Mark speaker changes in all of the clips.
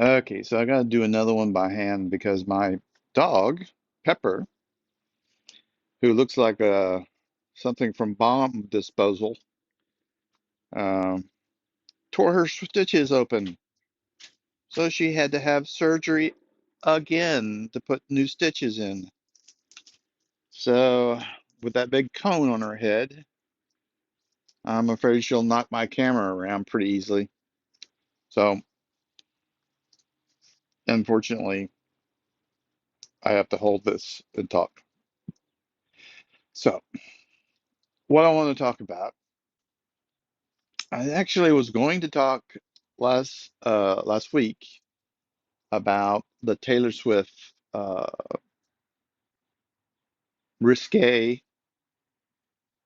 Speaker 1: Okay, so I gotta do another one by hand because my dog, Pepper, who looks like something from bomb disposal, um, tore her stitches open. So she had to have surgery again to put new stitches in. So with that big cone on her head, I'm afraid she'll knock my camera around pretty easily. So unfortunately, I have to hold this and talk. So what I want to talk about, I actually was going to talk last week about the Taylor Swift risque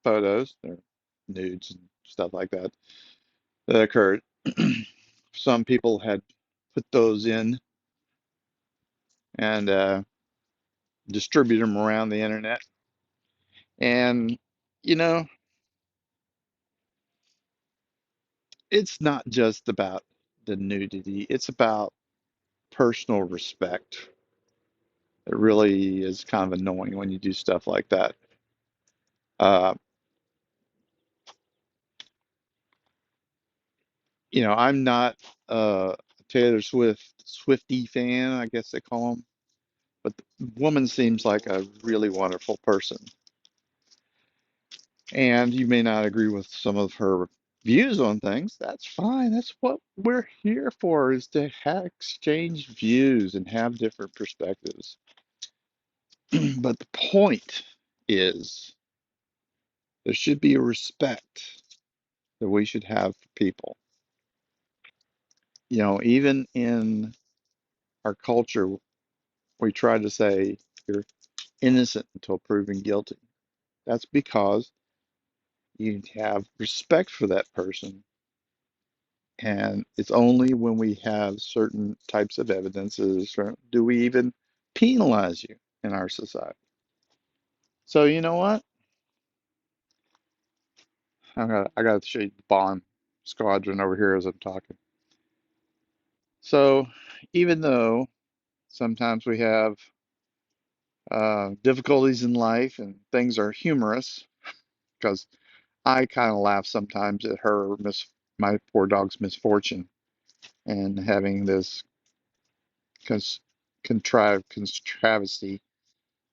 Speaker 1: photos, or nudes and stuff like that, that occurred. Some people had put those in and distributed them around the internet. And, you know, it's not just about the nudity, it's about personal respect. It really is kind of annoying when you do stuff like that. Uh, I'm not a Taylor Swiftie fan, I guess they call them, but the woman seems like a really wonderful person. And you may not agree with some of her views on things. That's fine. That's what we're here for, is to exchange views and have different perspectives. But the point is there should be a respect that we should have for people. Even in our culture, we try to say you're innocent until proven guilty. That's because you have respect for that person. And it's only when we have certain types of evidences do we even penalize you in our society. So you know what? I got to show you the Bond squadron over here as I'm talking. So even though sometimes we have difficulties in life and things are humorous, because I kind of laugh sometimes at my poor dog's misfortune and having this cons contrived travesty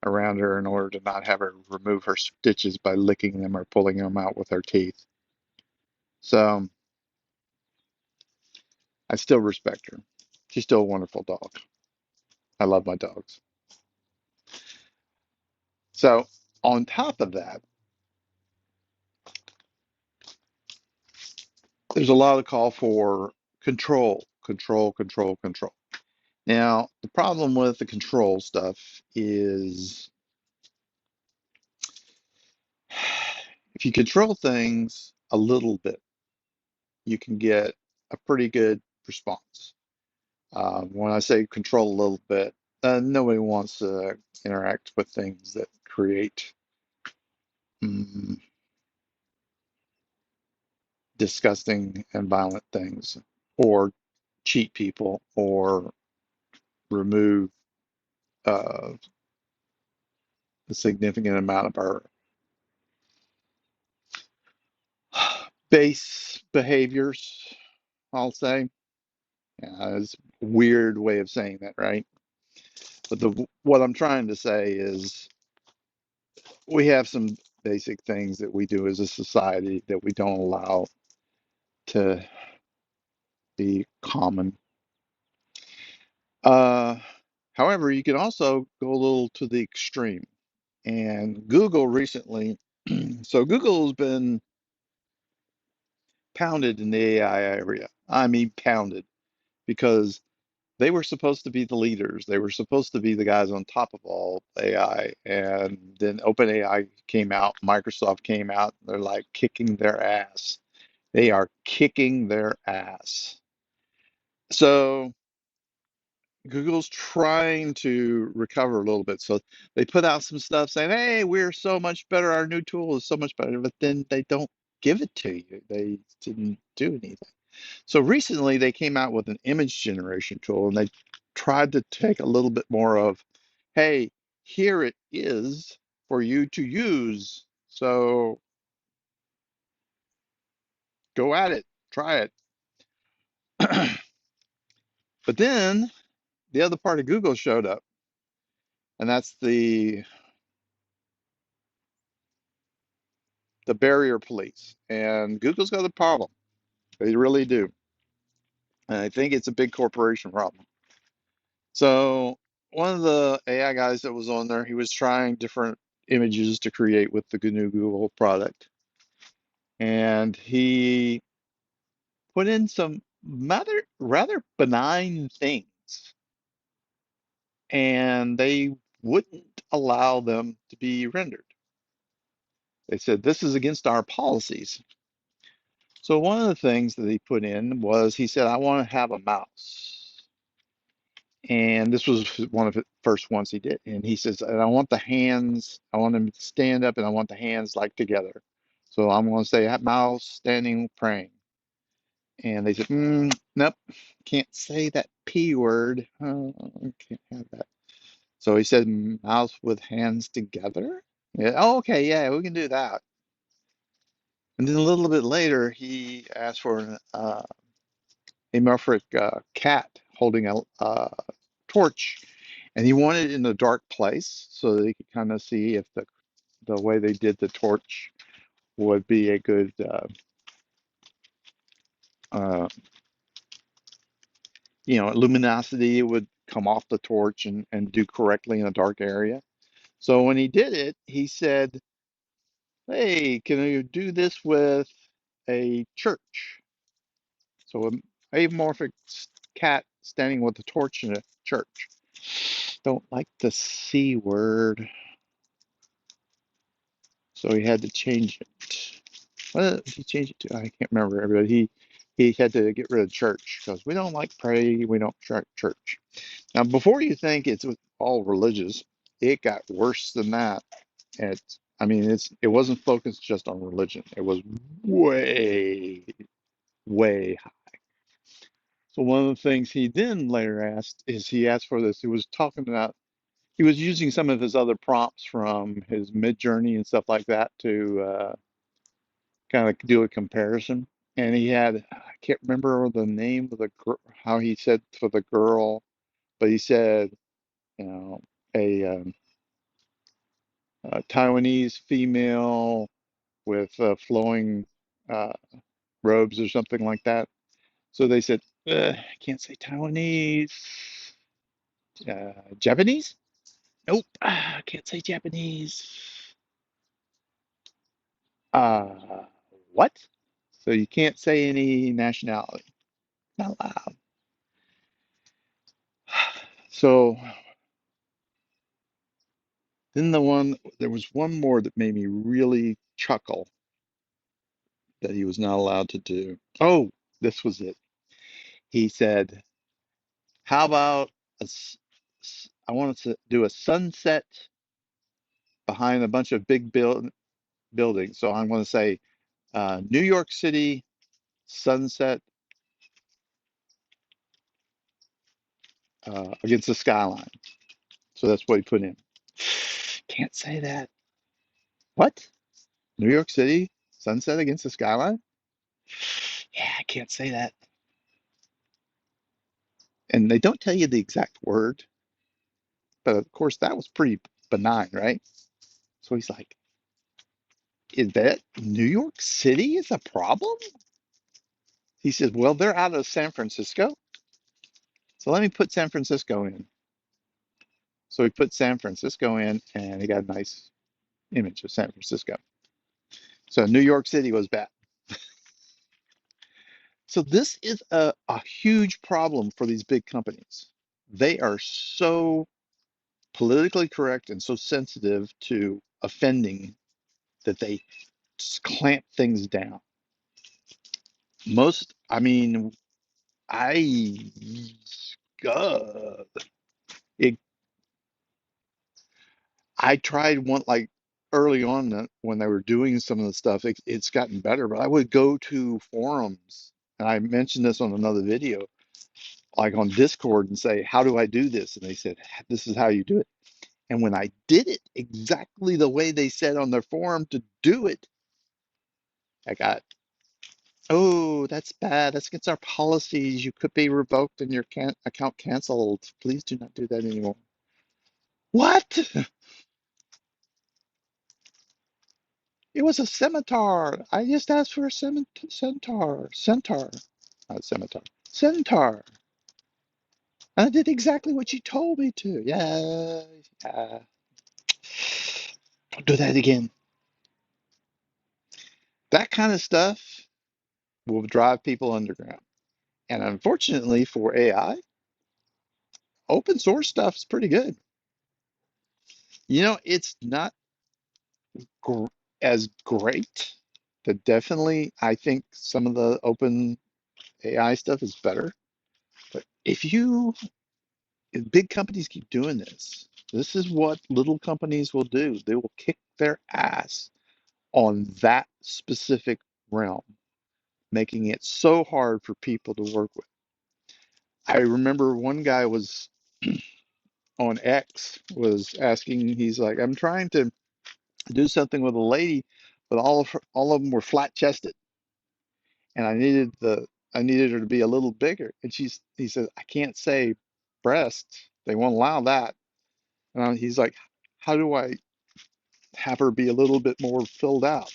Speaker 1: around her in order to not have her remove her stitches by licking them or pulling them out with her teeth. So I still respect her. She's still a wonderful dog. I love my dogs. So on top of that, there's a lot of call for control, control, control, control. Now, the problem with the control stuff is if you control things a little bit, you can get a pretty good response. When I say control a little bit, nobody wants to interact with things that create mm, disgusting and violent things, or cheat people, or remove uh, a significant amount of our base behaviors, I'll say. Yeah, it's a weird way of saying that, right? But what I'm trying to say is we have some basic things that we do as a society that we don't allow to be common. Uh, However, you can also go a little to the extreme. And Google recently, so Google's been pounded in the AI area. I mean, pounded because they were supposed to be the leaders. They were supposed to be the guys on top of all AI. And then OpenAI came out, Microsoft came out, they're like kicking their ass. They are kicking their ass. So Google's trying to recover a little bit. So they put out some stuff saying, hey, we're so much better. Our new tool is so much better. But then they don't give it to you. They didn't do anything. So recently they came out with an image generation tool and they tried to take a little bit more of, hey, here it is for you to use. So go at it, try it. But then the other part of Google showed up, and that's the barrier police. And Google's got a problem. They really do. And I think it's a big corporation problem. So one of the AI guys that was on there, he was trying different images to create with the new Google product. And he put in some rather benign things, and they wouldn't allow them to be rendered. They said this is against our policies. So one of the things that he put in was he said, I want to have a mouse. And this was one of the first ones he did. And he says, and I want the hands, I want them to stand up and I want the hands like together. So I'm going to say mouse standing praying. And they said, nope, can't say that P word. Oh, can't have that. So he said, mouse with hands together. Yeah, oh, okay, yeah, we can do that. And then a little bit later, he asked for an amorphic cat holding a torch, and he wanted it in a dark place so that he could kind of see if the way they did the torch would be a good uh, luminosity. It would come off the torch and do correctly in a dark area. So when he did it, he said, "Hey, can you do this with a church?" So an amorphic cat standing with a torch in a church. Don't like the C word, so he had to change it. What did he change it to? I can't remember, but he had to get rid of church because we don't like pray, we don't church. Now, before you think it's all religious, it got worse than that. I mean, it wasn't focused just on religion. It was way, way high. So one of the things he then later asked is he asked for this. He was talking about he was using some of his other prompts from his Mid Journey and stuff like that to kind of do a comparison. And he had I can't remember the name of the girl, how he said for the girl, but he said you know a, a Taiwanese female with flowing uh, robes or something like that. So they said, I can't say Taiwanese, Japanese. Nope, I can't say Japanese. Uh, what? So you can't say any nationality. Not allowed. So then there was one more that made me really chuckle that he was not allowed to do. Oh, this was it. He said, how about I want to do a sunset behind a bunch of big buildings. So I'm going to say New York City sunset against the skyline. So that's what he put in. Can't say that. What? New York City sunset against the skyline? Yeah, I can't say that. And they don't tell you the exact word, but of course that was pretty benign, right? So he's like, is that New York City is a problem? He says, well, they're out of San Francisco. So let me put San Francisco in. So he put San Francisco in and he got a nice image of San Francisco. So New York City was bad. So this is a huge problem for these big companies. They are so politically correct and so sensitive to offending that they just clamp things down. I mean, I, God, it, I tried one like early on when they were doing some of the stuff. It's gotten better, but I would go to forums and I mentioned this on another video, like on Discord, and say, how do I do this? And they said, this is how you do it. And when I did it exactly the way they said on their forum to do it, I got, oh, that's bad. That's against our policies. You could be revoked and your account canceled. Please do not do that anymore. What? It was a scimitar. I just asked for a centaur. Centaur. Not scimitar. Centaur. And I did exactly what you told me to. Yeah. Yeah. Don't do that again. That kind of stuff will drive people underground. And unfortunately for AI, open source stuff is pretty good. It's not gr as great, but definitely I think some of the open AI stuff is better. But if big companies keep doing this, this is what little companies will do. They will kick their ass on that specific realm, making it so hard for people to work with. I remember one guy was on X was asking, he's like, I'm trying to do something with a lady, but all of them were flat chested, and I needed her to be a little bigger. And he said, I can't say breasts. They won't allow that. And he's like, how do I have her be a little bit more filled out?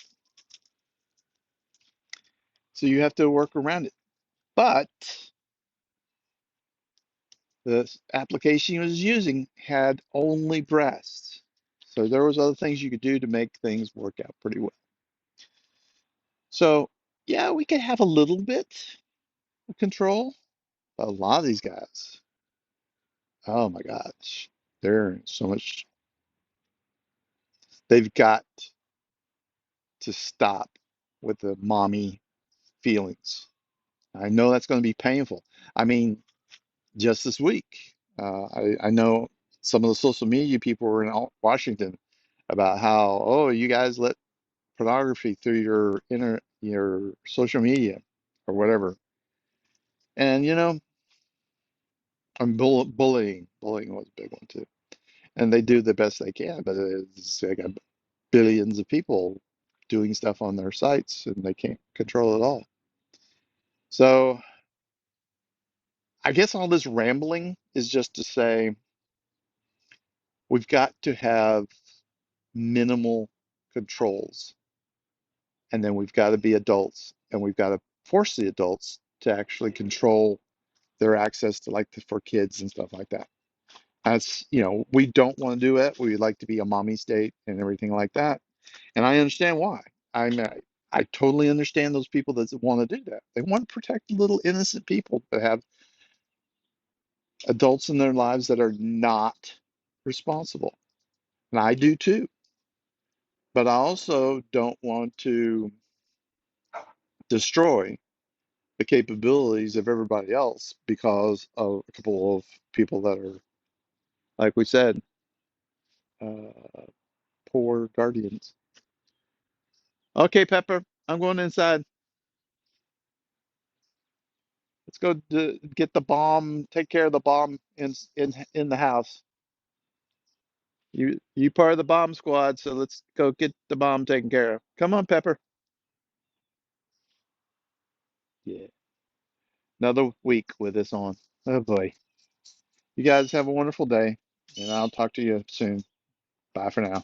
Speaker 1: So you have to work around it. But the application he was using had only breasts. So there was other things you could do to make things work out pretty well. So yeah, we could have a little bit of control. But a lot of these guys, oh my gosh, they're so much. They've got to stop with the mommy feelings. I know that's going to be painful. I mean, just this week, I know some of the social media people were in Washington about how, oh, you guys let pornography through your social media or whatever. And I'm bullying was a big one too. And they do the best they can, but they got billions of people doing stuff on their sites and they can't control it all. So I guess all this rambling is just to say we've got to have minimal controls, and then we've got to be adults, and we've got to force the adults to actually control their access to, like, for kids and stuff like that. That's, we don't want to do it. We like to be a mommy state and everything like that. And I understand why. I mean, I totally understand those people that want to do that. They want to protect little innocent people that have adults in their lives that are not responsible. And I do too. But I also don't want to destroy the capabilities of everybody else because of a couple of people that are, like we said, uh, poor guardians. Okay, Pepper, I'm going inside. Let's go get the bomb, take care of the bomb in the house. You part of the bomb squad, so let's go get the bomb taken care of. Come on, Pepper. Yeah. Another week with this on. Oh boy. You guys have a wonderful day, and I'll talk to you soon. Bye for now.